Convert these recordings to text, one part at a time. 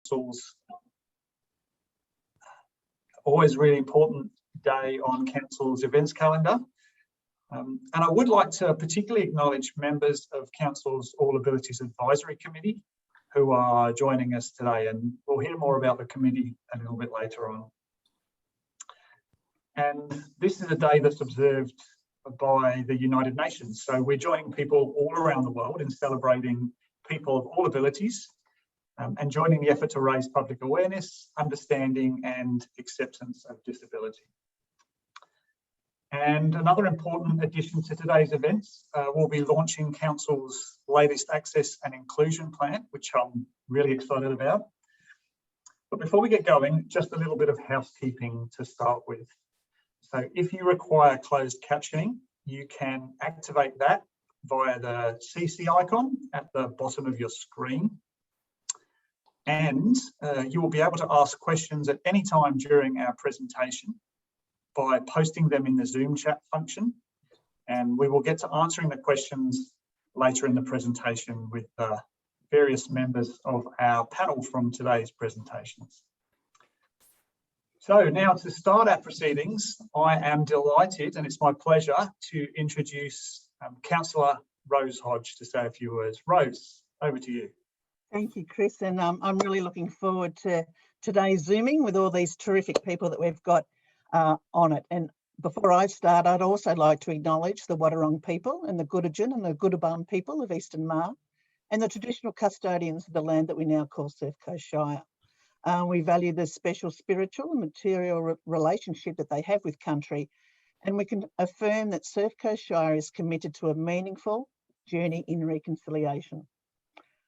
Council's always really important day on Council's events calendar. And I would like to particularly acknowledge members of Council's All Abilities Advisory Committee who are joining us today, and we'll hear more about the committee a little bit later on. And this is a day that's observed by the United Nations. So we're joining people all around the world in celebrating people of all abilities and joining the effort to raise public awareness, understanding and acceptance of disability. And another important addition to today's events, we'll be launching Council's latest Access and Inclusion Plan, which I'm really excited about. But before we get going, just a little bit of housekeeping to start with. So if you require closed captioning, you can activate that via the CC icon at the bottom of your screen. And you will be able to ask questions at any time during our presentation by posting them in the Zoom chat function. And we will get to answering the questions later in the presentation with various members of our panel from today's presentations. So now to start our proceedings, I am delighted and it's my pleasure to introduce Councillor Rose Hodge to say a few words. Rose, over to you. Thank you, Chris. And I'm really looking forward to today's Zooming with all these terrific people that we've got on it. And before I start, I'd also like to acknowledge the Wadawurrung people and the Gudurjin and the Gudabun people of Eastern Maar and the traditional custodians of the land that we now call Surf Coast Shire. We value the special spiritual and material relationship that they have with country, and we can affirm that Surf Coast Shire is committed to a meaningful journey in reconciliation.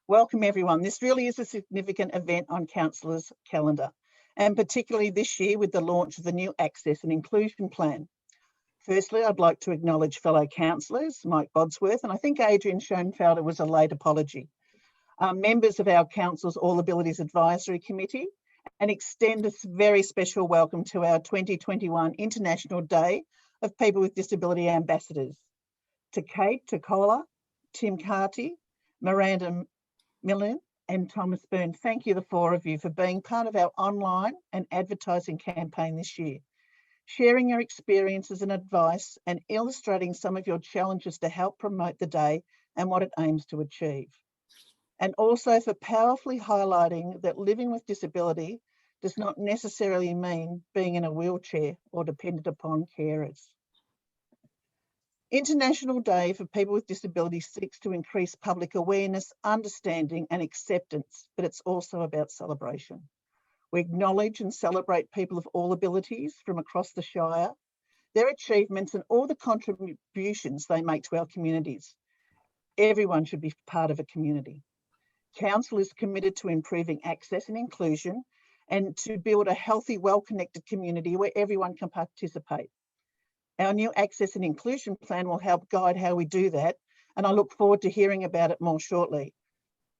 Welcome everyone. This really is a significant event on Councillor's calendar, and particularly this year with the launch of the new Access and Inclusion Plan. Firstly, I'd like to acknowledge fellow councillors, Mike Bodsworth, and I think Adrian Schoenfelder was a late apology, members of our Council's All Abilities Advisory Committee, and extend a very special welcome to our 2021 International Day of People with Disability Ambassadors. To Kate Takola, Tim Carty, Miranda Millen and Thomas Byrne, thank you, the four of you, for being part of our online and advertising campaign this year, sharing your experiences and advice and illustrating some of your challenges to help promote the day and what it aims to achieve. And also for powerfully highlighting that living with disability does not necessarily mean being in a wheelchair or dependent upon carers. International Day for People with Disabilities seeks to increase public awareness, understanding and acceptance, but it's also about celebration. We acknowledge and celebrate people of all abilities from across the Shire, their achievements and all the contributions they make to our communities. Everyone should be part of a community. Council is committed to improving access and inclusion and to build a healthy, well-connected community where everyone can participate. Our new Access and Inclusion Plan will help guide how we do that, and I look forward to hearing about it more shortly.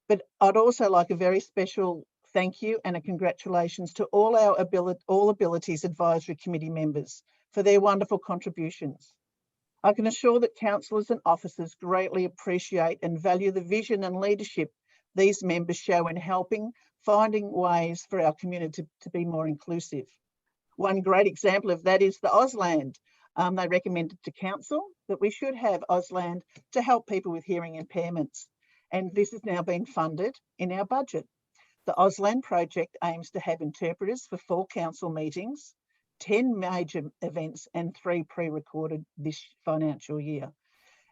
But I'd also like a very special thank you and a congratulations to all our All Abilities Advisory Committee members for their wonderful contributions. I can assure that councillors and officers greatly appreciate and value the vision and leadership these members show in finding ways for our community to be more inclusive. One great example of that is the Ausland. They recommended to council that we should have Ausland to help people with hearing impairments. And this has now been funded in our budget. The Ausland project aims to have interpreters for 4 council meetings, 10 major events and 3 pre-recorded this financial year.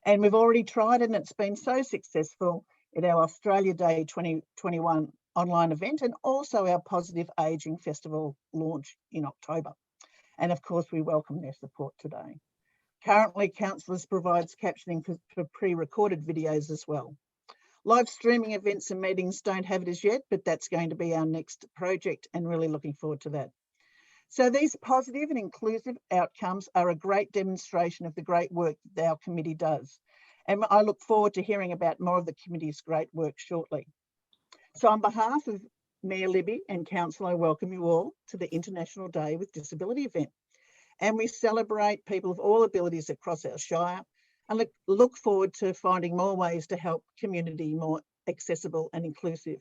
And we've already tried it and it's been so successful at our Australia Day 2021 online event and also our Positive Ageing Festival launch in October. And of course, we welcome their support today. Currently, councillors provides captioning for pre-recorded videos as well. Live streaming events and meetings don't have it as yet, but that's going to be our next project and really looking forward to that. So these positive and inclusive outcomes are a great demonstration of the great work that our committee does. And I look forward to hearing about more of the committee's great work shortly. So on behalf of Mayor Libby and Council, I welcome you all to the International Day with Disability event. And we celebrate people of all abilities across our Shire and look forward to finding more ways to help community more accessible and inclusive.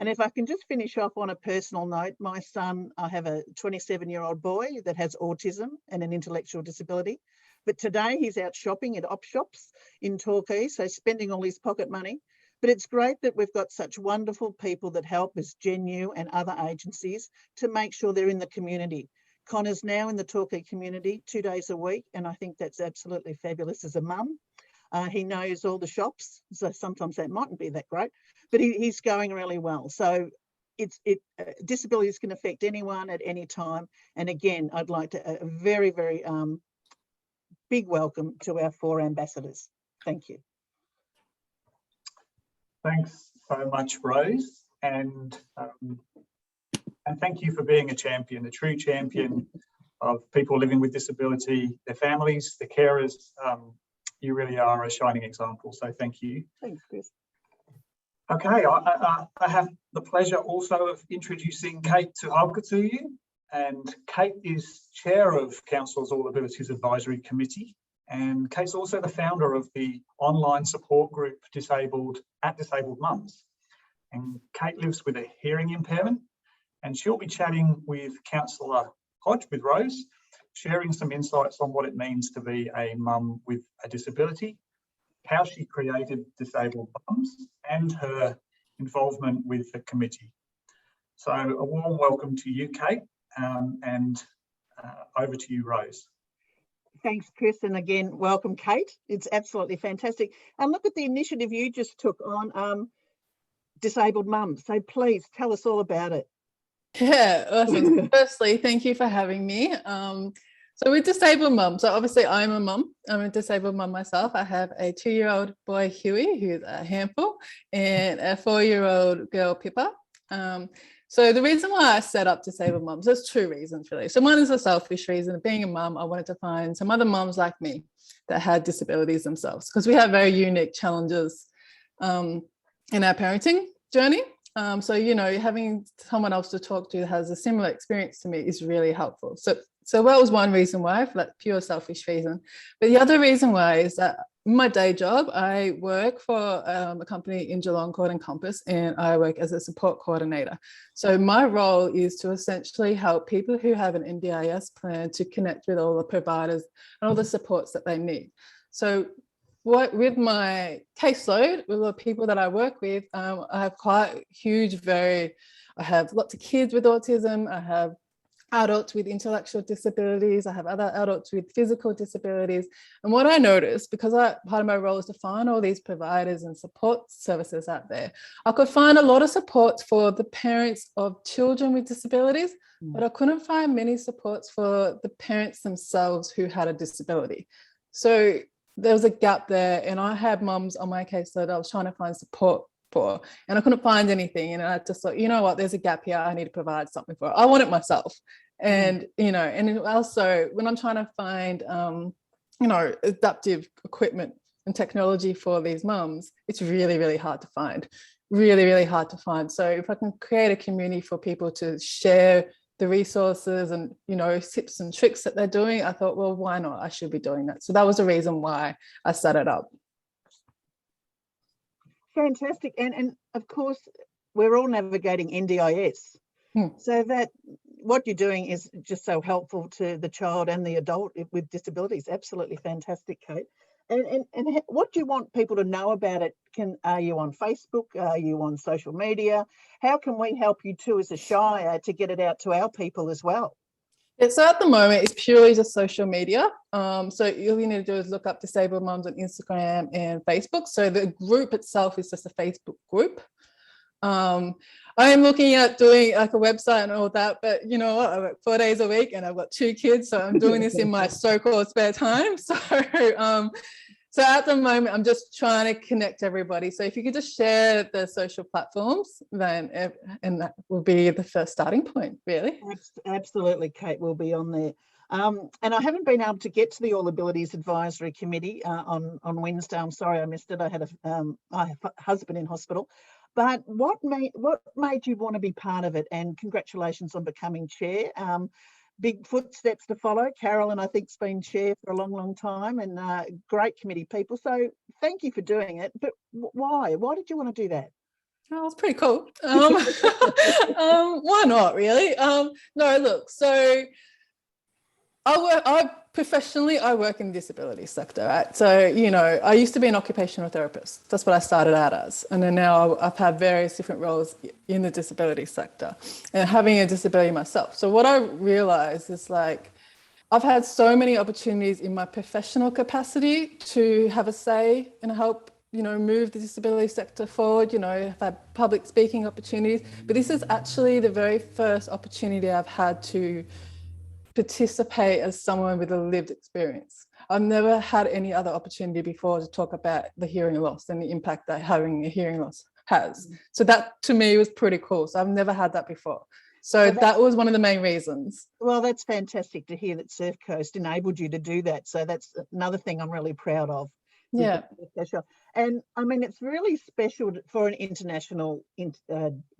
And if I can just finish off on a personal note, my son, I have a 27-year-old boy that has autism and an intellectual disability. But today he's out shopping at op shops in Torquay, so spending all his pocket money. But it's great that we've got such wonderful people that help us, Genu and other agencies, to make sure they're in the community. Connor's now in the Torquay community 2 days a week, and I think that's absolutely fabulous as a mum. He knows all the shops, so sometimes that mightn't be that great, but he's going really well. So disabilities can affect anyone at any time. And again, I'd like to a very, very big welcome to our 4 ambassadors. Thank you. Thanks so much, Rose, and thank you for being a champion, a true champion of people living with disability, their families, their carers. You really are a shining example, so thank you. Thanks, Chris. Okay, I have the pleasure also of introducing Kate Tuhalka to you. And Kate is chair of Council's All Abilities Advisory Committee. And Kate's also the founder of the online support group Disabled Mums. And Kate lives with a hearing impairment, and she'll be chatting with Councillor Hodge, with Rose, sharing some insights on what it means to be a mum with a disability, how she created Disabled Mums, and her involvement with the committee. So a warm welcome to you, Kate, and over to you, Rose. Thanks, Chris, and again, welcome, Kate. It's absolutely fantastic. And look at the initiative you just took on Disabled Mums. So please tell us all about it. Yeah, awesome. Firstly, thank you for having me. So with Disabled Mum, so obviously I'm a mum. I'm a disabled mum myself. I have a 2-year-old boy, Huey, who's a handful, and a 4-year-old girl, Pippa. So the reason why I set up Disabled Mums, there's 2 reasons really. So one is a selfish reason. Being a mum, I wanted to find some other mums like me that had disabilities themselves, because we have very unique challenges in our parenting journey. So, you know, having someone else to talk to that has a similar experience to me is really helpful. So that was one reason why, for that pure selfish reason. But the other reason why is that in my day job, I work for a company in Geelong called Encompass, and I work as a support coordinator. So my role is to essentially help people who have an NDIS plan to connect with all the providers and all the supports that they need. So with my caseload, with the people that I work with, I have quite huge I have lots of kids with autism, I have adults with intellectual disabilities, I have other adults with physical disabilities. And what I noticed, because part of my role is to find all these providers and support services out there, I could find a lot of supports for the parents of children with disabilities, but I couldn't find many supports for the parents themselves who had a disability. So there was a gap there, and I had mums on my caseload I was trying to find support for, and I couldn't find anything. And I just thought, you know what, there's a gap here, I need to provide something for it. I want it myself. And, you know, and also when I'm trying to find, you know, adaptive equipment and technology for these mums, it's really, really hard to find, really, really hard to find. So if I can create a community for people to share the resources and, you know, tips and tricks that they're doing, I thought, well, why not? I should be doing that. So that was the reason why I set it up. Fantastic. And of course, we're all navigating NDIS. So that what you're doing is just so helpful to the child and the adult with disabilities. Absolutely fantastic, Kate. And what do you want people to know about it? Are you on Facebook? Are you on social media? How can we help you too as a Shire to get it out to our people as well? Yeah, so at the moment, it's purely just social media. So all you need to do is look up Disabled Mums on Instagram and Facebook. So the group itself is just a Facebook group. I am looking at doing like a website and all that, but you know what, I work 4 days a week and I've got 2 kids, so I'm doing this in my so-called spare time. So at the moment, I'm just trying to connect everybody. So if you could just share the social platforms, then and that will be the first starting point, really. Absolutely, Kate will be on there. And I haven't been able to get to the All Abilities Advisory Committee on Wednesday. I'm sorry I missed it. I had a husband in hospital. But what made you want to be part of it? And congratulations on becoming chair. Big footsteps to follow. Carolyn, I think, has been chair for a long, long time, and great committee people. So thank you for doing it. But why? Why did you want to do that? Oh, it's pretty cool. Why not, really? No, look, so I professionally work in the disability sector, right? So, you know, I used to be an occupational therapist. That's what I started out as. And then now I've had various different roles in the disability sector and having a disability myself. So what I realized is, like, I've had so many opportunities in my professional capacity to have a say and help, you know, move the disability sector forward. You know, I've had public speaking opportunities, but this is actually the very first opportunity I've had to participate as someone with a lived experience. I've never had any other opportunity before to talk about the hearing loss and the impact that having a hearing loss has. So that to me was pretty cool. So I've never had that before. So that was one of the main reasons. Well, that's fantastic to hear that Surf Coast enabled you to do that. So that's another thing I'm really proud of. Yeah. And I mean, it's really special for an international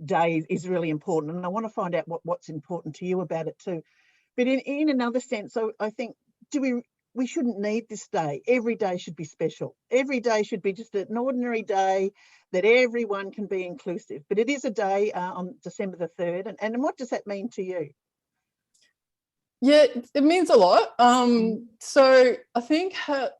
day is really important. And I want to find out what's important to you about it too. But in another sense, so I think we shouldn't need this day. Every day should be special. Every day should be just an ordinary day that everyone can be inclusive. But it is a day on December the 3rd. And what does that mean to you? Yeah, it means a lot. So I think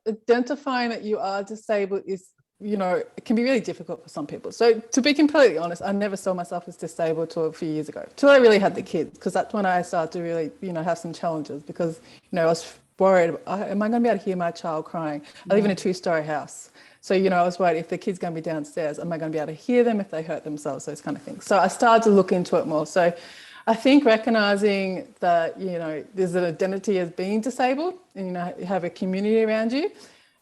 identifying that you are disabled is, you know, it can be really difficult for some people. So to be completely honest, I never saw myself as disabled till a few years ago, till I really had the kids, because that's when I started to really, you know, have some challenges because, you know, I was worried, am I going to be able to hear my child crying? I live in a 2-story house. So, you know, I was worried if the kid's going to be downstairs, am I going to be able to hear them if they hurt themselves, those kind of things. So I started to look into it more. So I think recognizing that, you know, there's an identity as being disabled and, you know, you have a community around you.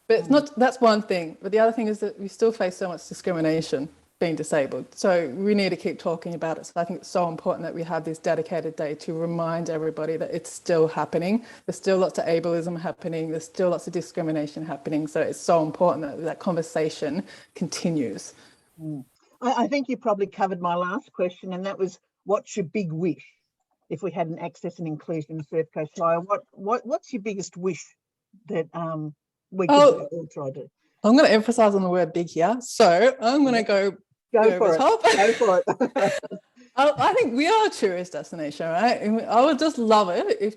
But it's not, that's one thing. But the other thing is that we still face so much discrimination being disabled. So we need to keep talking about it. So I think it's so important that we have this dedicated day to remind everybody that it's still happening. There's still lots of ableism happening. There's still lots of discrimination happening. So it's so important that that conversation continues. I think you probably covered my last question, and that was, what's your big wish if we had an access and inclusion in Surf Coast Shire? What's your biggest wish that we could all try to? I'm going to emphasize on the word big here. So I'm going to go for it. Go for it. I think we are a tourist destination, right? And I would just love it if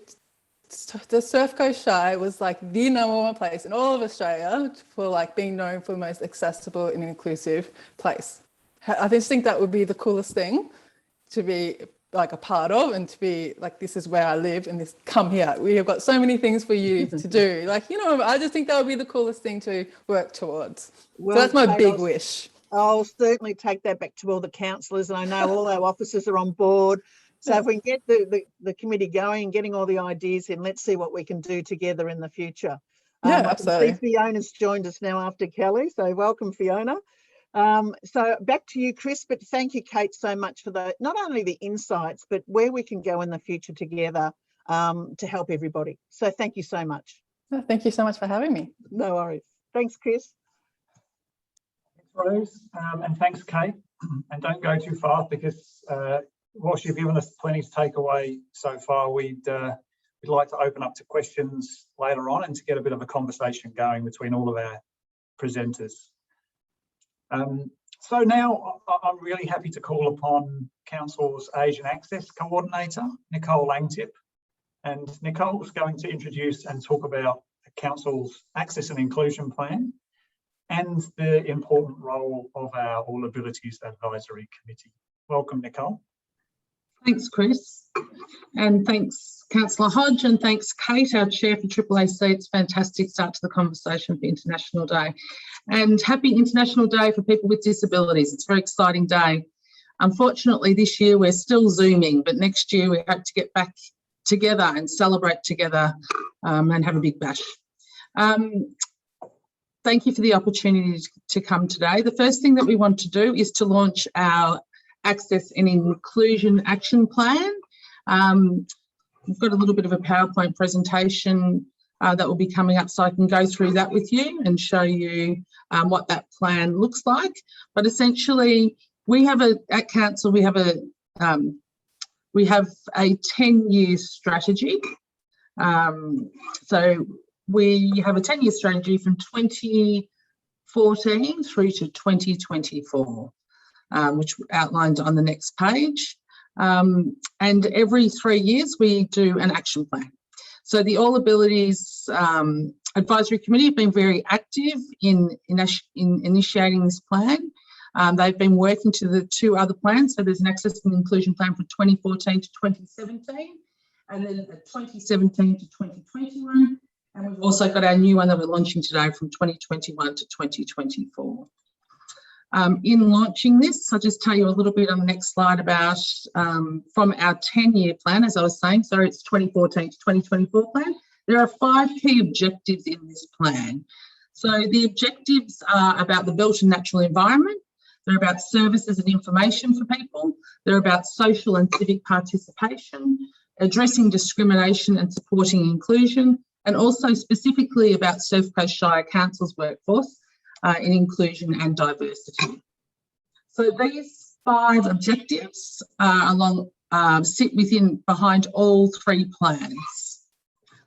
the Surf Coast Shire was like the #1 place in all of Australia for like being known for the most accessible and inclusive place. I just think that would be the coolest thing to be like a part of, and to be like, this is where I live and this, come here. We have got so many things for you to do. Like, you know, I just think that would be the coolest thing to work towards. Well, so that's my big wish. I'll certainly take that back to all the councillors, and I know all our officers are on board. So if we can get the committee going, getting all the ideas in, let's see what we can do together in the future. Absolutely. I can see Fiona's joined us now after Kelly, so welcome, Fiona. So back to you, Chris, but thank you, Kate, so much for not only the insights, but where we can go in the future together to help everybody. So thank you so much. Thank you so much for having me. No worries. Thanks, Chris. Thanks, Rose, and thanks, Kate. And don't go too far, because whilst you've given us plenty to take away so far, we'd like to open up to questions later on and to get a bit of a conversation going between all of our presenters. So now I'm really happy to call upon Council's Asian Access Coordinator, Nicole Langtip. And Nicole's going to introduce and talk about the Council's Access and Inclusion Plan and the important role of our All Abilities Advisory Committee. Welcome, Nicole. Thanks, Chris. And thanks, Councillor Hodge, and thanks, Kate, our Chair for AAAC. It's a fantastic start to the conversation for International Day. And happy International Day for people with disabilities. It's a very exciting day. Unfortunately, this year we're still Zooming, but next year we hope to get back together and celebrate together and have a big bash. Thank you for the opportunity to come today. The first thing that we want to do is to launch our Access and Inclusion Action Plan. We've got a little bit of a PowerPoint presentation that will be coming up, so I can go through that with you and show you what that plan looks like. But essentially, at Council we have a 10-year strategy. So we have a 10-year strategy from 2014 through to 2024. which outlined on the next page. And every 3 years we do an action plan. So the All Abilities Advisory Committee have been very active in initiating this plan. They've been working to the 2 other plans. So there's an Access and Inclusion Plan for 2014 to 2017, and then a 2017 to 2021. And we've also got our new one that we're launching today from 2021 to 2024. In launching this, I'll just tell you a little bit on the next slide about from our 10-year plan, as I was saying, so it's 2014 to 2024 plan. There are 5 key objectives in this plan. So the objectives are about the built and natural environment. They're about services and information for people. They're about social and civic participation, addressing discrimination and supporting inclusion, and also specifically about Surf Coast Shire Council's workforce in inclusion and diversity. So these 5 objectives sit behind all 3 plans.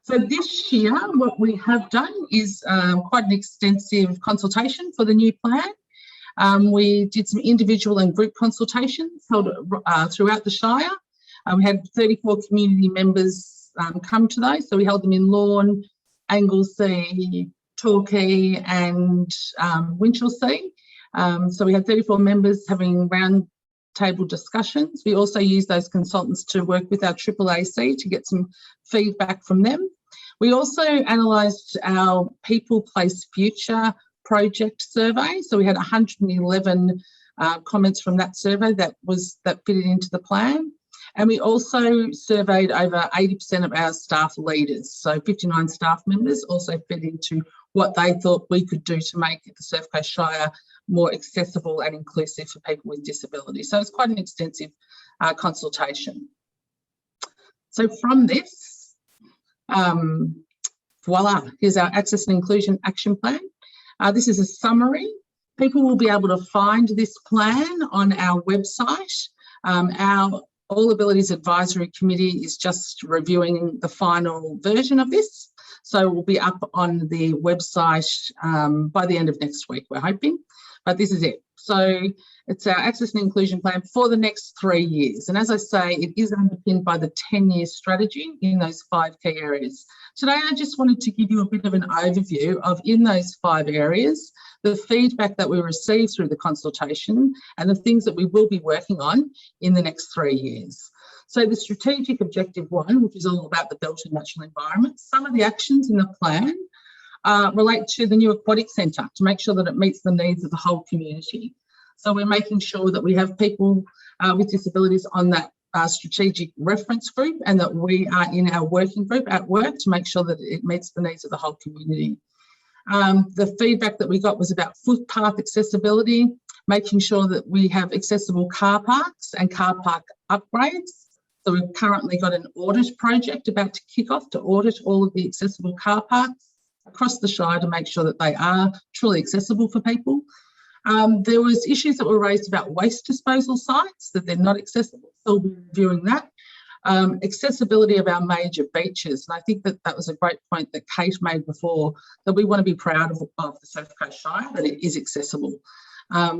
So this year, what we have done is quite an extensive consultation for the new plan. We did some individual and group consultations held throughout the Shire. We had 34 community members come to those. So we held them in Lorne, Anglesea, Torquay and Winchelsea. So we had 34 members having round table discussions. We also used those consultants to work with our AAAC to get some feedback from them. We also analysed our People, Place, Future project survey. So we had 111 comments from that survey that fitted into the plan. And we also surveyed over 80% of our staff leaders. So 59 staff members also fit into what they thought we could do to make the Surf Coast Shire more accessible and inclusive for people with disabilities. So it's quite an extensive consultation. So from this, voila, here's our Access and Inclusion Action Plan. This is a summary. People will be able to find this plan on our website. Our All Abilities Advisory Committee is just reviewing the final version of this. So it will be up on the website by the end of next week, we're hoping. But this is it. So it's our Access and Inclusion Plan for the next 3 years. And as I say, it is underpinned by the 10-year strategy in those 5 key areas. Today, I just wanted to give you a bit of an overview of, in those 5 areas, the feedback that we received through the consultation and the things that we will be working on in the next 3 years. So the strategic objective 1, which is all about the built and natural environment, some of the actions in the plan relate to the new aquatic centre to make sure that it meets the needs of the whole community. So we're making sure that we have people with disabilities on that strategic reference group and that we are in our working group at work to make sure that it meets the needs of the whole community. The feedback that we got was about footpath accessibility, making sure that we have accessible car parks and car park upgrades. So we've currently got an audit project about to kick off to audit all of the accessible car parks across the Shire to make sure that they are truly accessible for people. There was issues that were raised about waste disposal sites, that they're not accessible, so we'll be reviewing that. Accessibility of our major beaches, and I think that that was a great point that Kate made before, that we want to be proud of the Surf Coast Shire, that it is accessible.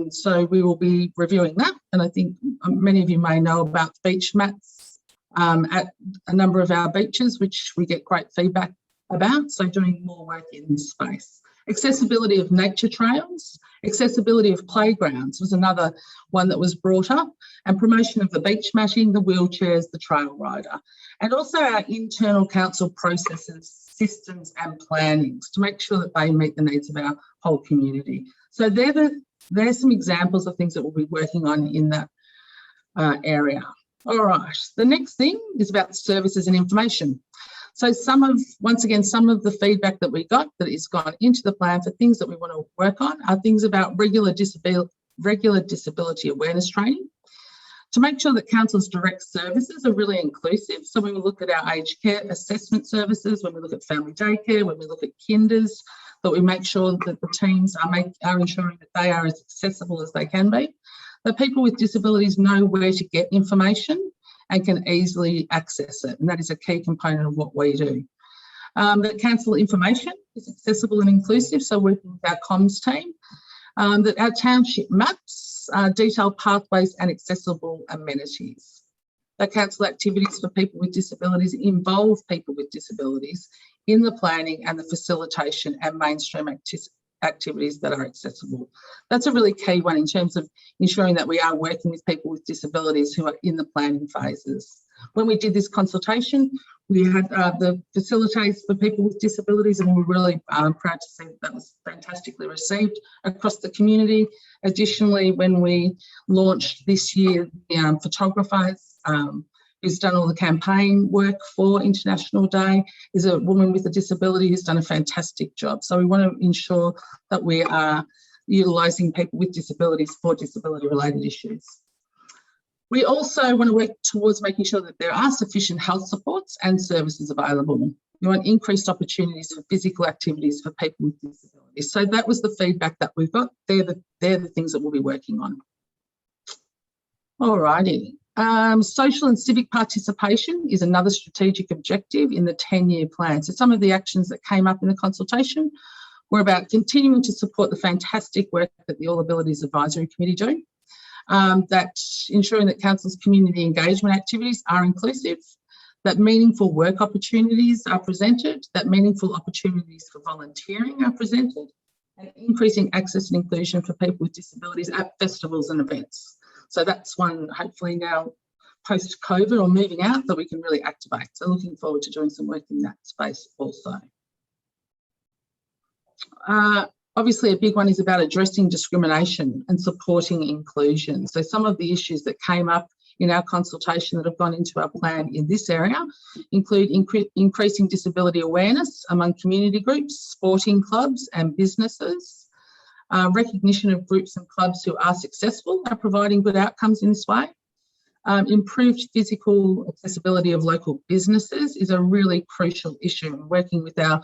So we will be reviewing that, and I think many of you may know about beach mats at a number of our beaches, which we get great feedback about, so doing more work in this space. Accessibility of nature trails, accessibility of playgrounds was another one that was brought up, and promotion of the beach matting, the wheelchairs, the trail rider, and also our internal council processes, systems and plannings to make sure that they meet the needs of our whole community. So there's some examples of things that we'll be working on in that area. All right, the next thing is about services and information. So once again, some of the feedback that we got that is gone into the plan for things that we want to work on are things about regular disability awareness training, to make sure that council's direct services are really inclusive. So when we look at our aged care assessment services, when we look at family daycare, when we look at kinders, that we make sure that the teams are ensuring that they are as accessible as they can be, that people with disabilities know where to get information and can easily access it. And that is a key component of what we do. That council information is accessible and inclusive, so working with our comms team. that our township maps detail pathways and accessible amenities. The council activities for people with disabilities involve people with disabilities in the planning and the facilitation and mainstream activities that are accessible. That's a really key one in terms of ensuring that we are working with people with disabilities who are in the planning phases. When we did this consultation, we had the facilitators for people with disabilities, and we were really proud to see that was fantastically received across the community. Additionally, when we launched this year, the photographers who's done all the campaign work for International Day is a woman with a disability who's done a fantastic job. So we want to ensure that we are utilising people with disabilities for disability-related issues. We also want to work towards making sure that there are sufficient health supports and services available. We want increased opportunities for physical activities for people with disabilities. So that was the feedback that we've got. They're the things that we'll be working on. All righty. Social and civic participation is another strategic objective in the 10-year plan. So some of the actions that came up in the consultation were about continuing to support the fantastic work that the All Abilities Advisory Committee do, that ensuring that council's community engagement activities are inclusive, that meaningful work opportunities are presented, that meaningful opportunities for volunteering are presented, and increasing access and inclusion for people with disabilities at festivals and events. So that's one, hopefully now post-COVID or moving out, that we can really activate. So looking forward to doing some work in that space also. Obviously, a big one is about addressing discrimination and supporting inclusion. So some of the issues that came up in our consultation that have gone into our plan in this area include increasing disability awareness among community groups, sporting clubs and businesses, recognition of groups and clubs who are successful at providing good outcomes in this way. Improved physical accessibility of local businesses is a really crucial issue. Working with our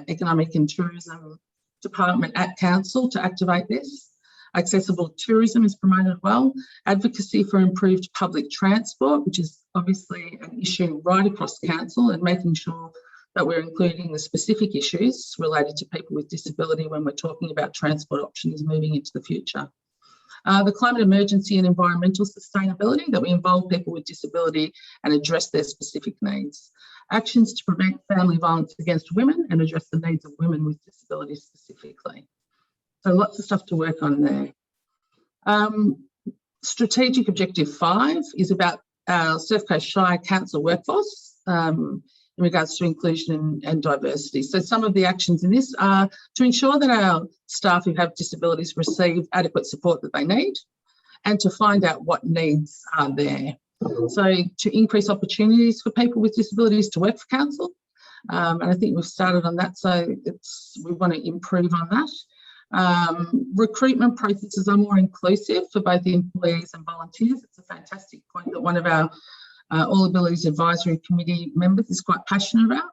Economic and Tourism Department at Council to activate this. Accessible tourism is promoted well. Advocacy for improved public transport, which is obviously an issue right across Council, and making sure that we're including the specific issues related to people with disability when we're talking about transport options moving into the future. The climate emergency and environmental sustainability, that we involve people with disability and address their specific needs. Actions to prevent family violence against women and address the needs of women with disabilities specifically. So lots of stuff to work on there. Strategic Objective 5 is about our Surf Coast Shire Council workforce in regards to inclusion and diversity. So some of the actions in this are to ensure that our staff who have disabilities receive adequate support that they need, and to find out what needs are there. So to increase opportunities for people with disabilities to work for Council, and I think we've started on that, so we want to improve on that. Recruitment processes are more inclusive for both the employees and volunteers. It's a fantastic point that one of our All Abilities Advisory Committee members is quite passionate about.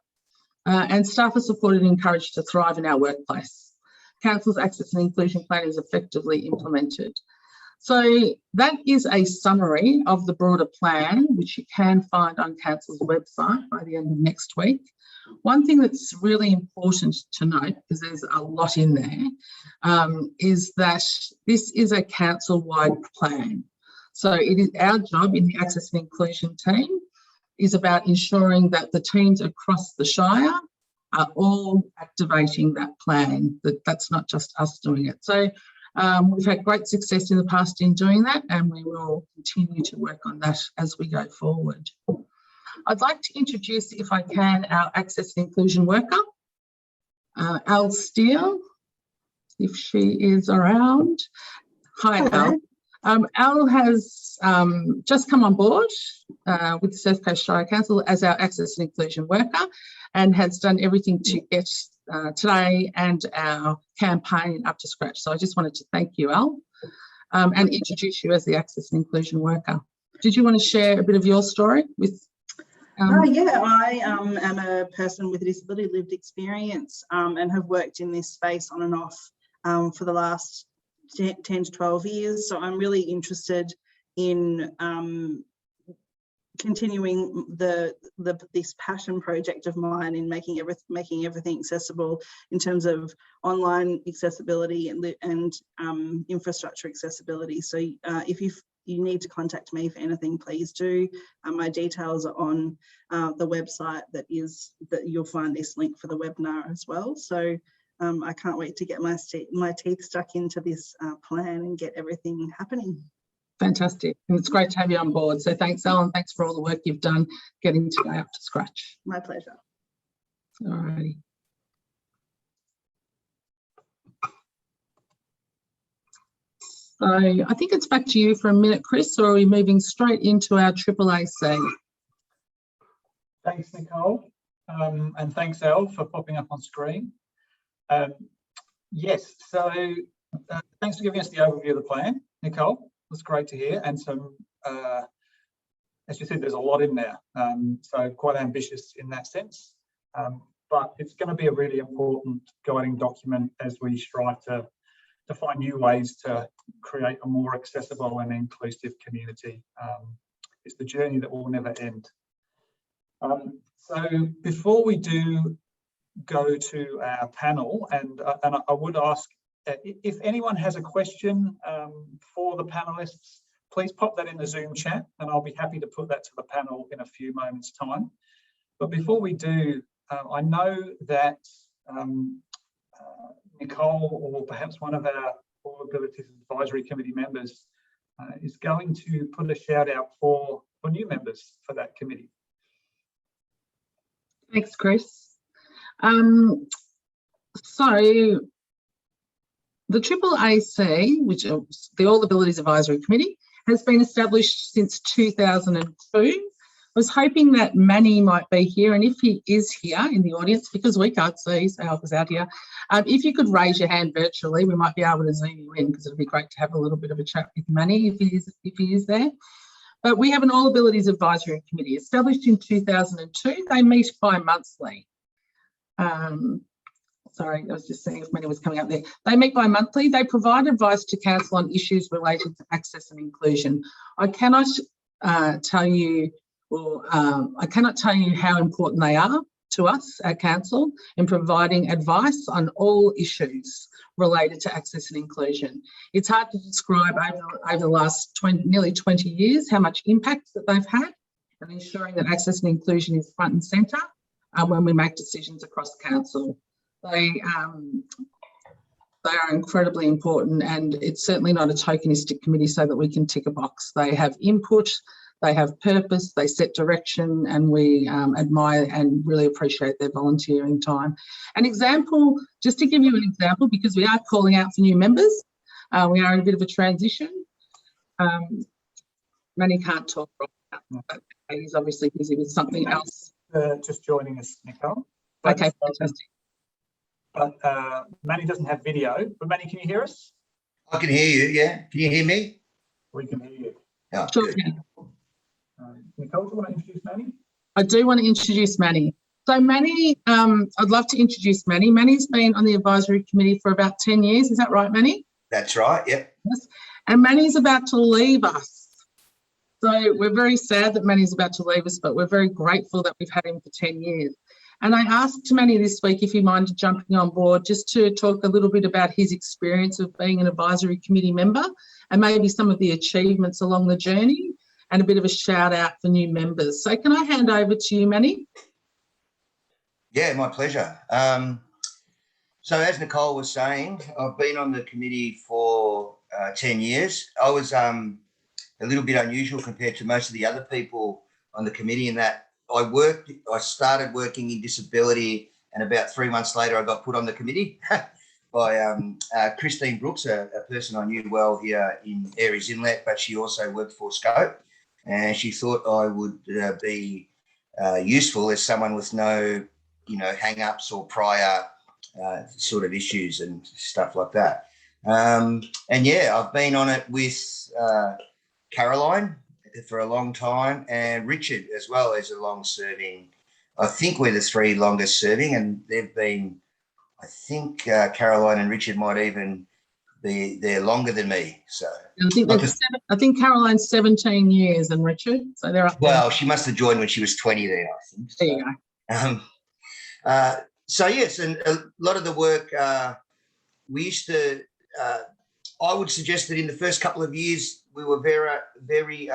And staff are supported and encouraged to thrive in our workplace. Council's access and inclusion plan is effectively implemented. So that is a summary of the broader plan, which you can find on Council's website by the end of next week. One thing that's really important to note, because there's a lot in there, is that this is a council-wide plan. So it is our job in the Access and Inclusion team is about ensuring that the teams across the Shire are all activating that plan, that's not just us doing it. So we've had great success in the past in doing that, and we will continue to work on that as we go forward. I'd like to introduce, if I can, our Access and Inclusion worker, Al Steele, if she is around. Hi, Al. Al has just come on board with the Surf Coast Shire Council as our Access and Inclusion worker, and has done everything to get today and our campaign up to scratch. So I just wanted to thank you, Al, and introduce you as the Access and Inclusion worker. Did you want to share a bit of your story with? Yeah, I am a person with a disability lived experience and have worked in this space on and off for the last 10 to 12 years. So I'm really interested in continuing this passion project of mine in making everything accessible in terms of online accessibility and infrastructure accessibility. So if you need to contact me for anything, please do. My details are on the website that you'll find this link for the webinar as well. So I can't wait to get my teeth stuck into this plan and get everything happening. Fantastic. And it's great to have you on board. So thanks, Ellen. Thanks for all the work you've done getting today up to scratch. My pleasure. All righty. So I think it's back to you for a minute, Chris, or are we moving straight into our AAAC? Thanks, Nicole. And thanks, Elle, for popping up on screen. Yes, so thanks for giving us the overview of the plan, Nicole. That's great to hear. And some, as you said, there's a lot in there. So quite ambitious in that sense. But it's going to be a really important guiding document as we strive to find new ways to create a more accessible and inclusive community. It's the journey that will never end. So before we do go to our panel, and I would ask if anyone has a question for the panelists, please pop that in the Zoom chat and I'll be happy to put that to the panel in a few moments' time. But before we do, I know that Nicole, or perhaps one of our All Abilities Advisory Committee members, is going to put a shout out for new members for that committee. Thanks, Chris. So the AAAC, which is the All Abilities Advisory Committee, has been established since 2002. I was hoping that Manny might be here, and if he is here in the audience, because we can't see, so help us out here, if you could raise your hand virtually, we might be able to zoom you in, because it'd be great to have a little bit of a chat with Manny if he is there. But we have an All Abilities Advisory Committee established in 2002. They meet bi-monthly. Sorry, I was just seeing if Manny was coming up there. They meet bi-monthly. They provide advice to council on issues related to access and inclusion. I cannot tell you how important they are to us at council in providing advice on all issues related to access and inclusion. It's hard to describe over the last nearly 20 years how much impact that they've had, and ensuring that access and inclusion is front and centre when we make decisions across council. They are incredibly important, and it's certainly not a tokenistic committee so that we can tick a box. They have input, they have purpose, they set direction, and we admire and really appreciate their volunteering time. An example, just to give you an example, because we are calling out for new members, we are in a bit of a transition. Manny can't talk right now, but he's obviously busy with something else. Just joining us, Nicole. Okay, fantastic. But Manny doesn't have video. But Manny, can you hear us? I can hear you, yeah. Can you hear me? We can hear you. Oh, Sure. good. Nicole, do you want to introduce Manny? I do want to introduce Manny. So Manny, I'd love to introduce Manny. Manny's been on the advisory committee for about 10 years. Is that right, Manny? That's right, yep. Yes. And Manny's about to leave us. So we're very sad that Manny's about to leave us, but we're very grateful that we've had him for 10 years. And I asked Manny this week if he minded jumping on board just to talk a little bit about his experience of being an advisory committee member and maybe some of the achievements along the journey, and a bit of a shout out for new members. So can I hand over to you, Manny? Yeah, my pleasure. So as Nicole was saying, I've been on the committee for 10 years. I was a little bit unusual compared to most of the other people on the committee in that I started working in disability, and about 3 months later I got put on the committee by Christine Brooks, a person I knew well here in Aries Inlet, but she also worked for Scope, and she thought I would be useful as someone with no, hang-ups or prior sort of issues and stuff like that. And yeah, I've been on it with Caroline for a long time, and Richard as well as a long-serving. I think we're the three longest serving, and they've been, I think Caroline and Richard might even they're longer than me. So I think Caroline's 17 years and Richard, so they're up there. Well, she must have joined when she was 20 then, I think. So, there you go. So yes, and a lot of the work we used to. I would suggest that in the first couple of years we were very.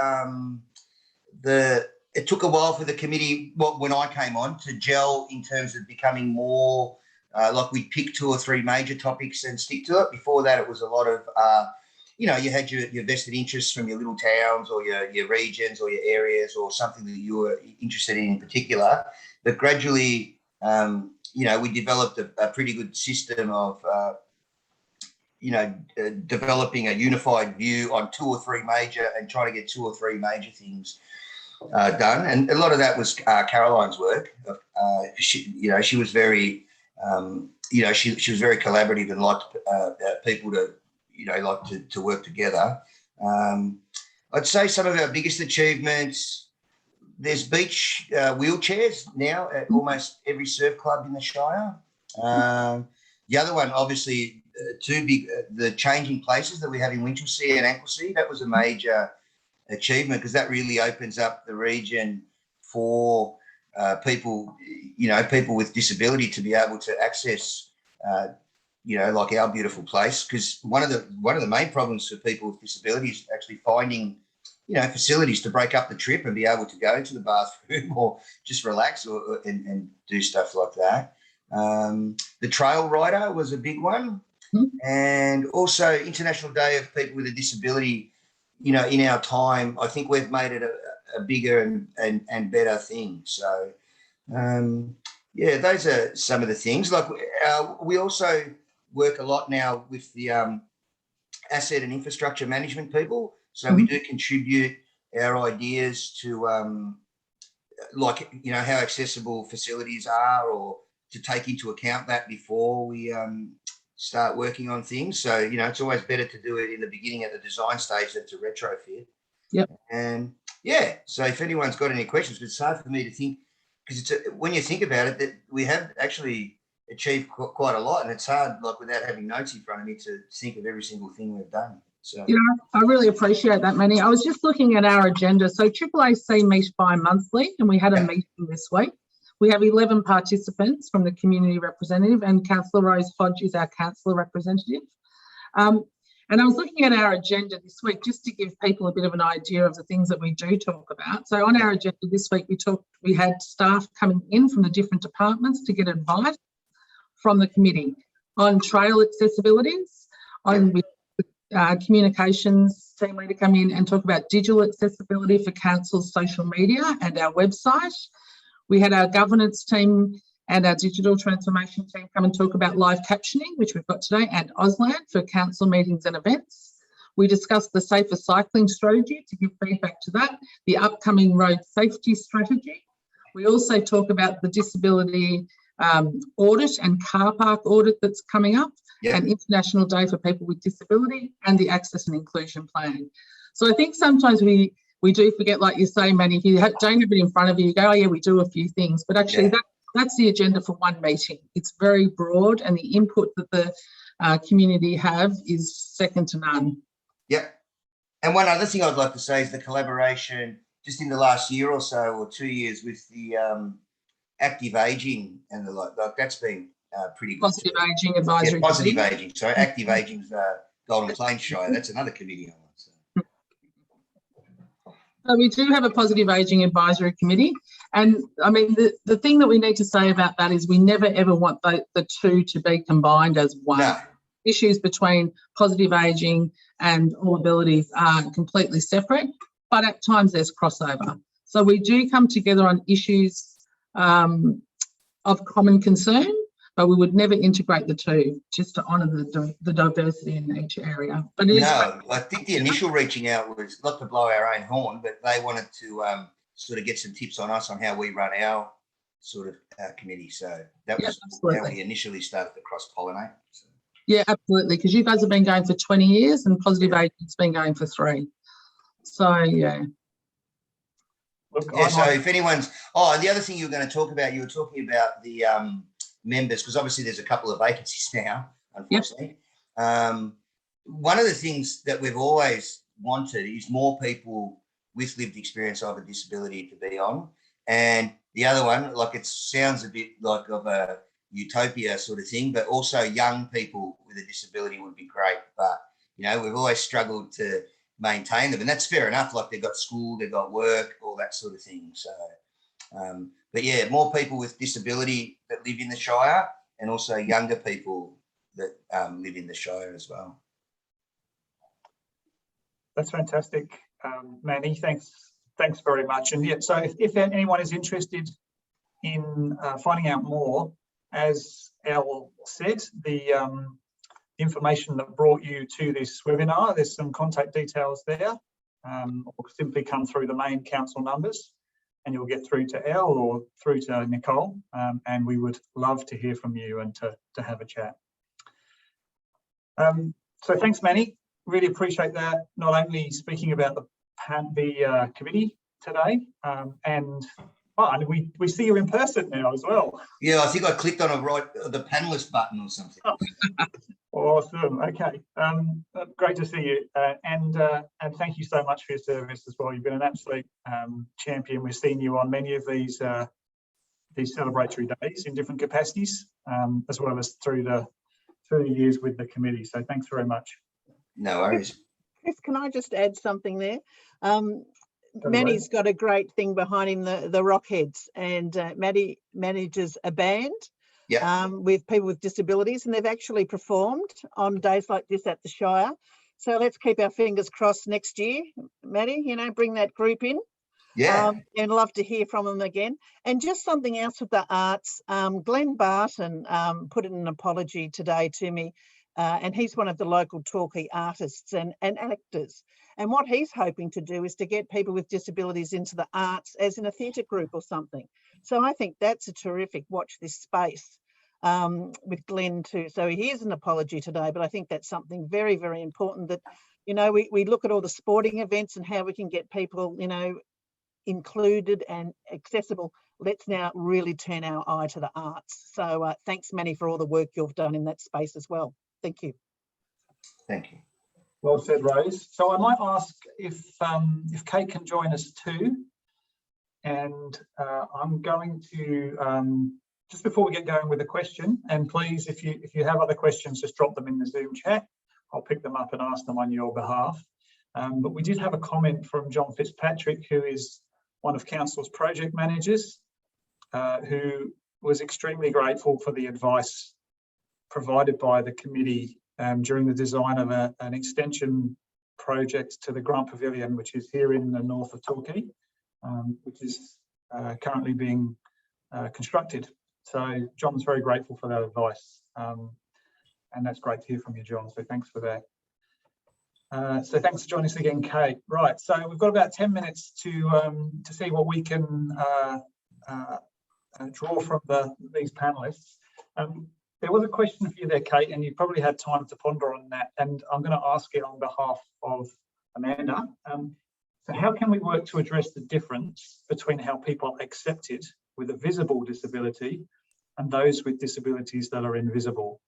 It took a while for the committee, when I came on, to gel in terms of becoming more like we'd pick 2 or 3 major topics and stick to it. Before that, it was a lot of, you had your vested interests from your little towns or your regions or your areas or something that you were interested in particular. But gradually, we developed a pretty good system of, developing a unified view on 2 or 3 major and trying to get 2 or 3 major things done. And a lot of that was Caroline's work. She was very, she was very collaborative and liked people to work together. I'd say some of our biggest achievements, there's beach wheelchairs now at almost every surf club in the Shire. The other one, obviously, the changing places that we have in Winchelsea and Anglesey, that was a major achievement because that really opens up the region for people, people with disability to be able to access, like our beautiful place. Because one of the main problems for people with disabilities is actually finding, facilities to break up the trip and be able to go to the bathroom or just relax and do stuff like that. The trail rider was a big one. And also International Day of People with a Disability, in our time, I think we've made it a bigger and better thing. So, those are some of the things. Like we also work a lot now with the asset and infrastructure management people. So we do contribute our ideas to, how accessible facilities are, or to take into account that before we start working on things. So, it's always better to do it in the beginning at the design stage than to retrofit. Yep. And so if anyone's got any questions, but it's hard for me to think, because when you think about it, that we have actually achieved quite a lot, and it's hard, without having notes in front of me, to think of every single thing we've done. So, I really appreciate that, Manny. I was just looking at our agenda. So AAAC meet bi-monthly, and we had a meeting this week. We have 11 participants from the community representative, and Councillor Rose Hodge is our councillor representative. And I was looking at our agenda this week just to give people a bit of an idea of the things that we do talk about. So on our agenda this week, we had staff coming in from the different departments to get advice from the committee on trail accessibilities, on communications team leader come in and talk about digital accessibility for council's social media and our website. We had our governance team and our digital transformation team come and talk about live captioning, which we've got today, and Auslan for council meetings and events. We discussed the safer cycling strategy to give feedback to that, the upcoming road safety strategy. We also talk about the disability audit and car park audit that's coming up, and International Day for People with Disability, and the Access and Inclusion Plan. So I think sometimes we do forget, like you say, Manny, if you don't have it in front of you, you go, oh yeah, we do a few things, but actually that's the agenda for one meeting. It's very broad, and the input that the community have is second to none. Yep. And one other thing I'd like to say is the collaboration just in the last year or so, or 2 years, with the active ageing and the like. That's been pretty good. Positive Ageing Advisory. Positive Ageing. Sorry, Active Ageing's Golden Plains Shire. That's another committee I want. So we do have a Positive Ageing Advisory Committee, and I mean the thing that we need to say about that is we never ever want the two to be combined as one. No. Issues between positive ageing and all abilities are completely separate, but at times there's crossover. So we do come together on issues of common concern, but we would never integrate the two, just to honour the diversity in each area. But I think the initial reaching out was not to blow our own horn, but they wanted to sort of get some tips on us on how we run our sort of committee. So that was how we initially started to cross-pollinate. So. Yeah, absolutely, because you guys have been going for 20 years and Positive Ageing's been going for 3. So, yeah. Look, so if anyone's... Oh, the other thing you were going to talk about, you were talking about the members, because obviously there's a couple of vacancies now, unfortunately. one of the things that we've always wanted is more people with lived experience of a disability to be on. And the other one, like, it sounds a bit like of a utopia sort of thing, but also young people with a disability would be great. But, you know, we've always struggled to maintain them, and that's fair enough. Like, they've got school, they've got work, all that sort of thing. So, but yeah, more people with disability that live in the Shire, and also younger people that live in the Shire as well. That's fantastic, Manny. Thanks very much. And yeah, so if anyone is interested in finding out more, as Al said, the information that brought you to this webinar, there's some contact details there, or simply come through the main council numbers and you'll get through to Al or through to Nicole, and we would love to hear from you and to have a chat. So thanks, Manny. Really appreciate that. Not only speaking about the committee today, and we see you in person now as well. Yeah, I think I clicked on the panelist button or something. Awesome. Okay. Great to see you, and thank you so much for your service as well. You've been an absolute champion. We've seen you on many of these celebratory days in different capacities, as well as through the years with the committee. So thanks very much. No worries. Chris, can I just add something there? Manny's got a great thing behind him, the Rockheads, and Manny manages a band with people with disabilities, and they've actually performed on days like this at the Shire. So let's keep our fingers crossed next year, Manny, you know, bring that group in. Yeah. And love to hear from them again. And just something else with the arts, Glenn Barton put in an apology today to me, and he's one of the local Torquay artists and actors. And what he's hoping to do is to get people with disabilities into the arts as in a theatre group or something. So I think that's a terrific watch this space with Glenn too. So here's an apology today, but I think that's something very, very important that, you know, we look at all the sporting events and how we can get people, you know, included and accessible. Let's now really turn our eye to the arts. So thanks, Manny, for all the work you've done in that space as well. Thank you. Thank you. Well said, Rose. So I might ask if Kate can join us too. And I'm going to, just before we get going with a question, and please, if you have other questions, just drop them in the Zoom chat. I'll pick them up and ask them on your behalf. But we did have a comment from John Fitzpatrick, who is one of Council's project managers, who was extremely grateful for the advice provided by the committee during the design of an extension project to the Grant Pavilion, which is here in the north of Torquay, which is currently being constructed. So John's very grateful for that advice, and that's great to hear from you, John. So thanks for that. So thanks for joining us again, Kate. Right, so we've got about 10 minutes to see what we can draw from these panelists. There was a question for you there, Kate, and you probably had time to ponder on that, and I'm going to ask it on behalf of Amanda. So how can we work to address the difference between how people are accepted with a visible disability and those with disabilities that are invisible?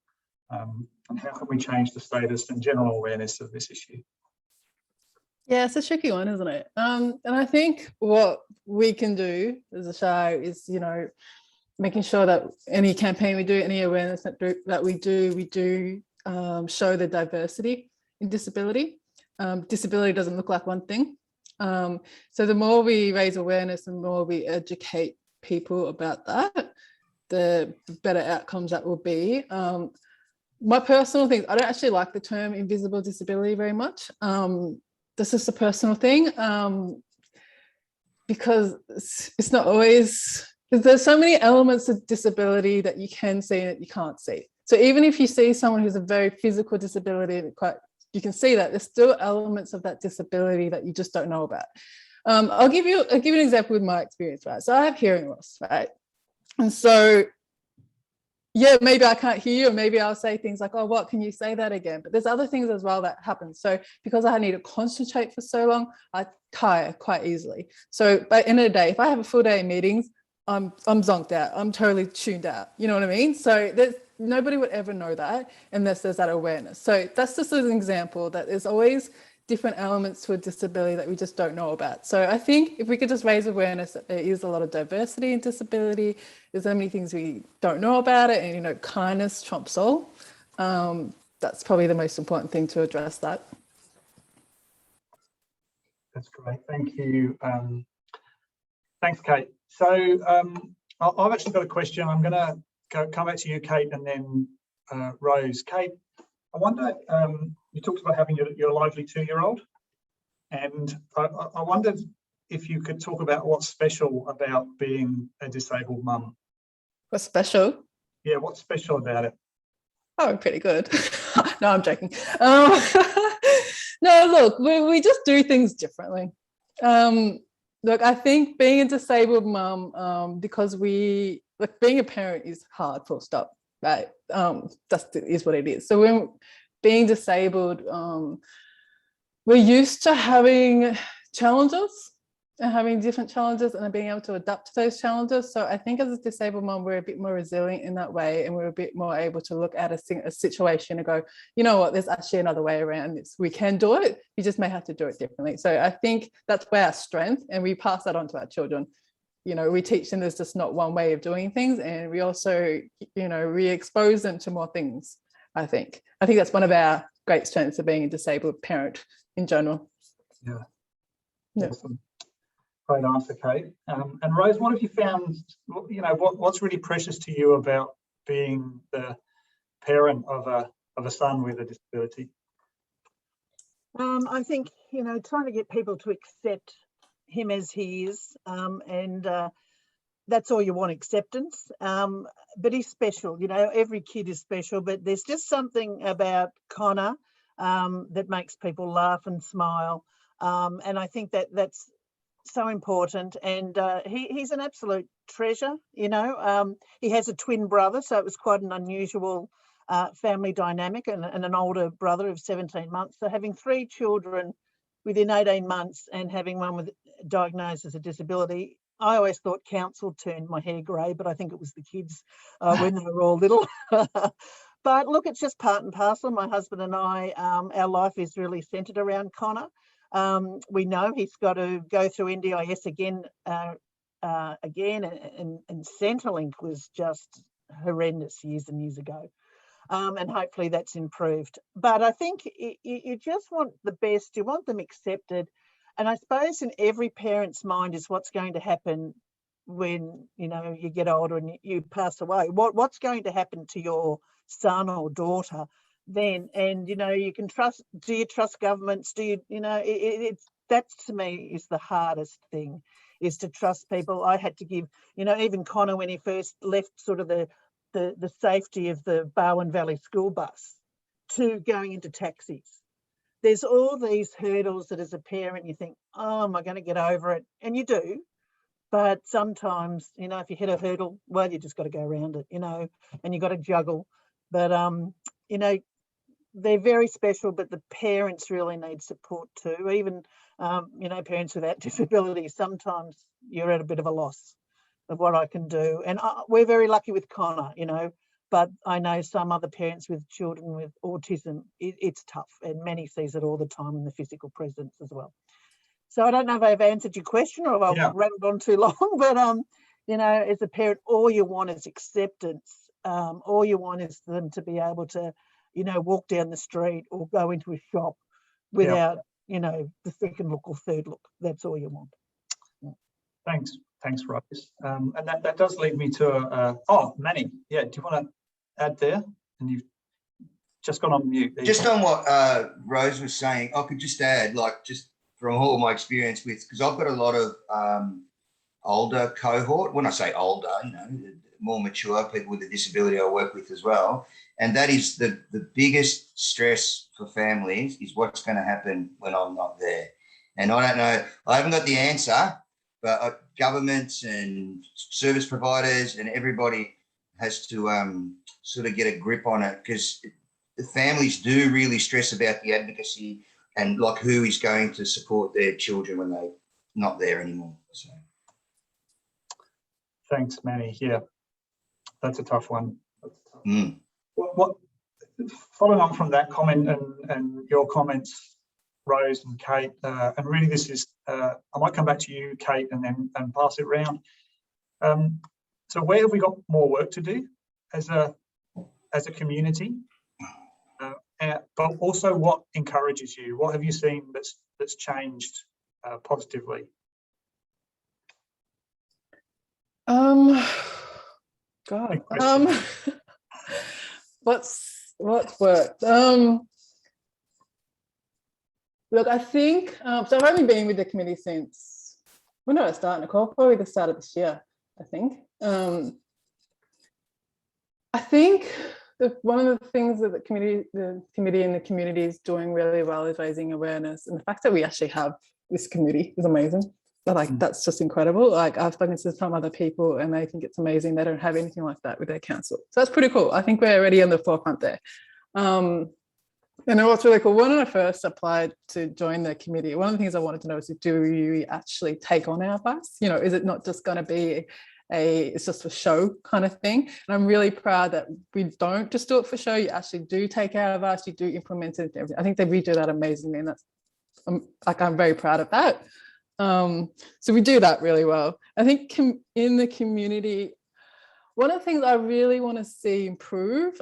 And how can we change the status and general awareness of this issue? Yeah, it's a tricky one, isn't it? And I think what we can do as a Shire is, you know, making sure that any campaign we do, any awareness that we do show the diversity in disability. Disability doesn't look like one thing. So the more we raise awareness and the more we educate people about that, the better outcomes that will be. My personal thing, I don't actually like the term invisible disability very much. This is a personal thing, because it's not always, there's so many elements of disability that you can see and that you can't see. So even if you see someone who's a very physical disability, you can see that there's still elements of that disability that you just don't know about. I'll give you an example with my experience, right? So I have hearing loss, right? And so, yeah, maybe I can't hear you, or maybe I'll say things like, oh, what, can you say that again? But there's other things as well that happen. So because I need to concentrate for so long, I tire quite easily. So by the end of the day, if I have a full day of meetings, I'm zonked out. I'm totally tuned out. You know what I mean? So nobody would ever know that unless there's that awareness. So that's just an example that there's always different elements to a disability that we just don't know about. So I think if we could just raise awareness that there is a lot of diversity in disability, there's so many things we don't know about it, and, you know, kindness trumps all. That's probably the most important thing to address that. That's great. Thank you. Thanks, Kate. So I've actually got a question. I'm going to come back to you, Kate, and then Rose. Kate, I wonder, you talked about having your lively 2-year-old, and I wondered if you could talk about what's special about being a disabled mum. What's special? Yeah, what's special about it? Oh, pretty good. No, I'm joking. No, look, we just do things differently. Look, I think being a disabled mum, because being a parent is hard, full stop, right? That is what it is. So when being disabled, we're used to having challenges and having different challenges and being able to adapt to those challenges. So I think as a disabled mum, we're a bit more resilient in that way, and we're a bit more able to look at a situation and go, you know what, there's actually another way around this. We can do it, we just may have to do it differently. So I think that's where our strength, and we pass that on to our children. You know, we teach them there's just not one way of doing things, and we also, you know, re-expose them to more things. I think that's one of our great strengths of being a disabled parent in general. Yeah. Yeah. Awesome. Great answer, Kate. And Rose, what have you found, you know, what's really precious to you about being the parent of a son with a disability? I think, you know, trying to get people to accept him as he is, and that's all you want, acceptance. But he's special, you know, every kid is special, but there's just something about Connor that makes people laugh and smile. And I think that's so important. And he's an absolute treasure, you know. He has a twin brother, so it was quite an unusual family dynamic, and an older brother of 17 months. So having 3 children within 18 months and having one with diagnosed as a disability, I always thought council turned my hair grey, but I think it was the kids when they were all little. But look, it's just part and parcel. My husband and I, our life is really centred around Connor. We know he's got to go through NDIS again, and Centrelink was just horrendous years and years ago. And hopefully that's improved. But I think you just want the best, you want them accepted. And I suppose in every parent's mind is what's going to happen when, you know, you get older and you pass away. What's going to happen to your son or daughter then? And, you know, you can trust, do you trust governments? Do you, you know, that to me is the hardest thing, is to trust people. I had to give, you know, even Connor, when he first left sort of the safety of the Barwon Valley school bus to going into taxis. There's all these hurdles that as a parent you think, oh, am I going to get over it? And you do. But sometimes, you know, if you hit a hurdle, well, you just got to go around it, you know, and you got to juggle. But, you know, they're very special, but the parents really need support too. Even, you know, parents without disabilities, sometimes you're at a bit of a loss of what I can do. And we're very lucky with Connor, you know, but I know some other parents with children with autism, it's tough, and Manny sees it all the time in the physical presence as well. So I don't know if I've answered your question or if I've rambled on too long, but, you know, as a parent, all you want is acceptance. All you want is them to be able to, you know, walk down the street or go into a shop without, you know, the second look or third look. That's all you want. Thanks, Rose. And that does lead me to, Manny, do you want to add there? And you've just gone on mute. Just on what Rose was saying, I could just add, like, just from all my experience with, because I've got a lot of older cohort. When I say older, you know, more mature people with a disability I work with as well. And that is the biggest stress for families is what's going to happen when I'm not there. And I don't know, I haven't got the answer, but governments and service providers and everybody has to sort of get a grip on it, because the families do really stress about the advocacy and like who is going to support their children when they're not there anymore. So. Thanks, Manny. Yeah, that's a tough one. Following on from that comment and your comments, Rose and Kate, and really this is, I might come back to you, Kate, and then pass it round. So where have we got more work to do as a community? But also, what encourages you? What have you seen that's changed positively? God, what's worked? Look, I think so. I've only been with the committee since, when did I start, Nicole? Probably the start of this year, I think. I think one of the things that the committee and the community is doing really well is raising awareness, and the fact that we actually have this committee is amazing. Like, that's just incredible. Like, I've spoken to some other people and they think it's amazing. They don't have anything like that with their council. So that's pretty cool. I think we're already on the forefront there. And what's really cool, when I first applied to join the committee, one of the things I wanted to know is, do you actually take on our advice? You know, is it not just going to be it's just a show kind of thing? And I'm really proud that we don't just do it for show. You actually do take our advice, you do implement it. I think that we do that amazingly, and that's I'm very proud of that. So we do that really well. I think in the community, one of the things I really want to see improve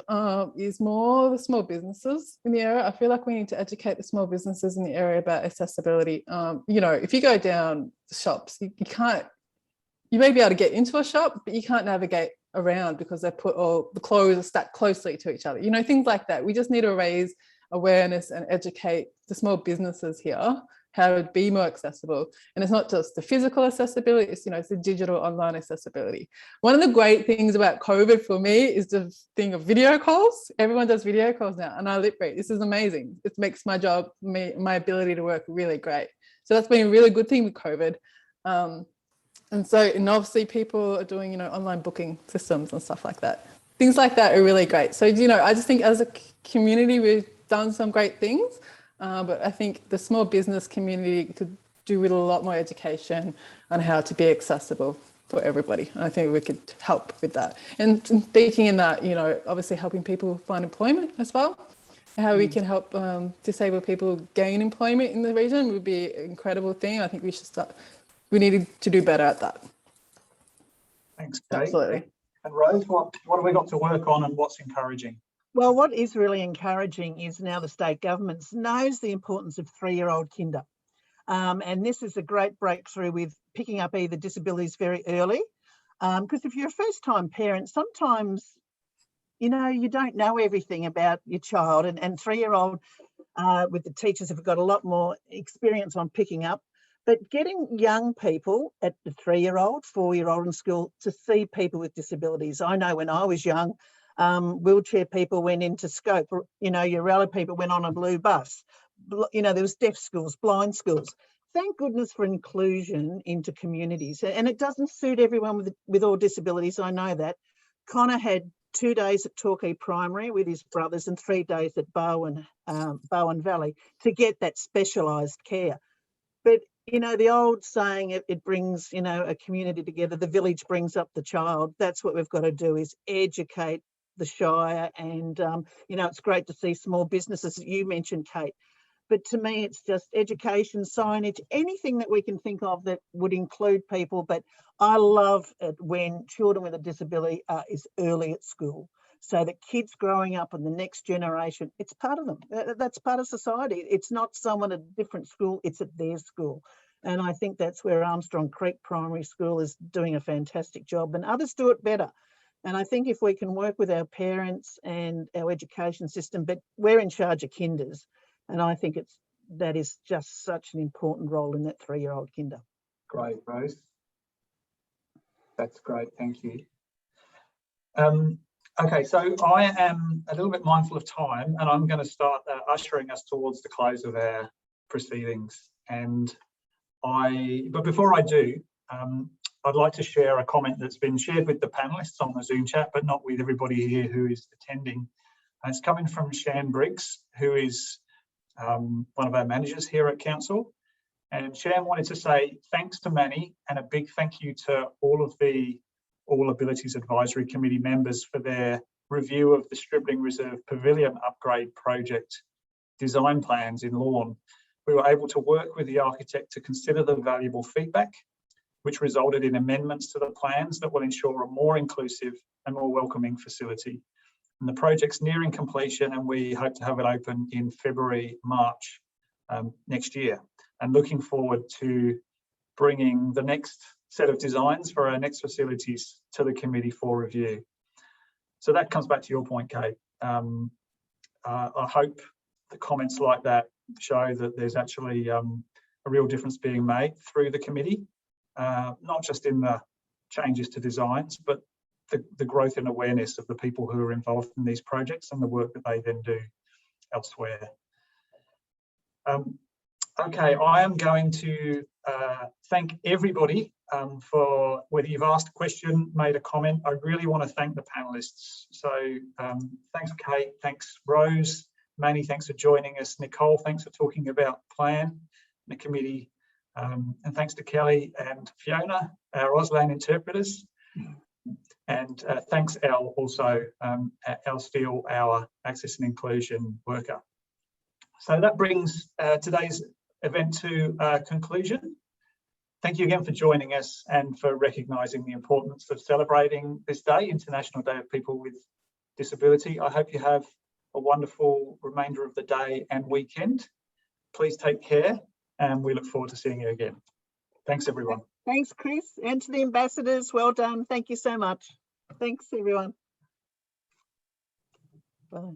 is more the small businesses in the area. I feel like we need to educate the small businesses in the area about accessibility. You know, if you go down the shops, you can't, you may be able to get into a shop, but you can't navigate around because they put all the clothes are stacked closely to each other. You know, things like that. We just need to raise awareness and educate the small businesses here how to be more accessible. And it's not just the physical accessibility, it's, you know, it's the digital online accessibility. One of the great things about COVID for me is the thing of video calls. Everyone does video calls now, and I lip read. This is amazing. It makes my job, my ability to work really great. So that's been a really good thing with COVID. And obviously people are doing, you know, online booking systems and stuff like that. Things like that are really great. So, you know, I just think as a community, we've done some great things. But I think the small business community could do with a lot more education on how to be accessible for everybody. And I think we could help with that. And speaking in that, you know, obviously helping people find employment as well. How we can help disabled people gain employment in the region would be an incredible thing. I think we should we needed to do better at that. Thanks, Kate. Absolutely. And Rose, what have we got to work on and what's encouraging? Well, what is really encouraging is now the state government knows the importance of 3-year-old kinder. And this is a great breakthrough with picking up either disabilities very early. Because if you're a first-time parent, sometimes, you know, you don't know everything about your child. And 3-year-old with the teachers have got a lot more experience on picking up. But getting young people at the 3-year-old, 4-year-old in school to see people with disabilities. I know when I was young, wheelchair people went into scope, you know, your rally people went on a blue bus, you know, there was deaf schools, blind schools. Thank goodness for inclusion into communities. And it doesn't suit everyone with all disabilities, I know that. Connor had 2 days at Torquay Primary with his brothers and 3 days at Bowen Valley to get that specialised care. But, you know, the old saying, it brings, you know, a community together, the village brings up the child. That's what we've got to do, is educate the Shire. And, you know, it's great to see small businesses that you mentioned, Kate. But to me, it's just education, signage, anything that we can think of that would include people. But I love it when children with a disability is early at school, so that kids growing up in the next generation, it's part of them. That's part of society. It's not someone at a different school, it's at their school. And I think that's where Armstrong Creek Primary School is doing a fantastic job, and others do it better. And I think if we can work with our parents and our education system, but we're in charge of kinders, and I think that is just such an important role in that 3-year-old kinder. Great, Rose. That's great, thank you. Okay, so I am a little bit mindful of time, and I'm going to start ushering us towards the close of our proceedings. But before I do, I'd like to share a comment that's been shared with the panelists on the Zoom chat, but not with everybody here who is attending. And it's coming from Shan Briggs, who is one of our managers here at Council. And Shan wanted to say thanks to Manny, and a big thank you to all of the All Abilities Advisory Committee members for their review of the Stribling Reserve Pavilion upgrade project design plans in Lorne, we were able to work with the architect to consider the valuable feedback, which resulted in amendments to the plans that will ensure a more inclusive and more welcoming facility. And the project's nearing completion, and we hope to have it open in February, March next year. And looking forward to bringing the next set of designs for our next facilities to the committee for review. So that comes back to your point, Kate. I hope the comments like that show that there's actually a real difference being made through the committee, not just in the changes to designs, but the growth and awareness of the people who are involved in these projects and the work that they then do elsewhere. Okay, I am going to thank everybody for whether you've asked a question, made a comment. I really want to thank the panelists. So thanks, Kate, thanks, Rose, Manny, thanks for joining us. Nicole, thanks for talking about plan, the committee, and thanks to Kelly and Fiona, our Auslan interpreters. And thanks, Elle, also, Elle Steele, our Access and Inclusion worker. So that brings today's event to conclusion. Thank you again for joining us and for recognising the importance of celebrating this day, International Day of People with Disability. I hope you have a wonderful remainder of the day and weekend. Please take care, and we look forward to seeing you again. Thanks, everyone. Thanks, Chris, and to the ambassadors. Well done. Thank you so much. Thanks, everyone. Bye.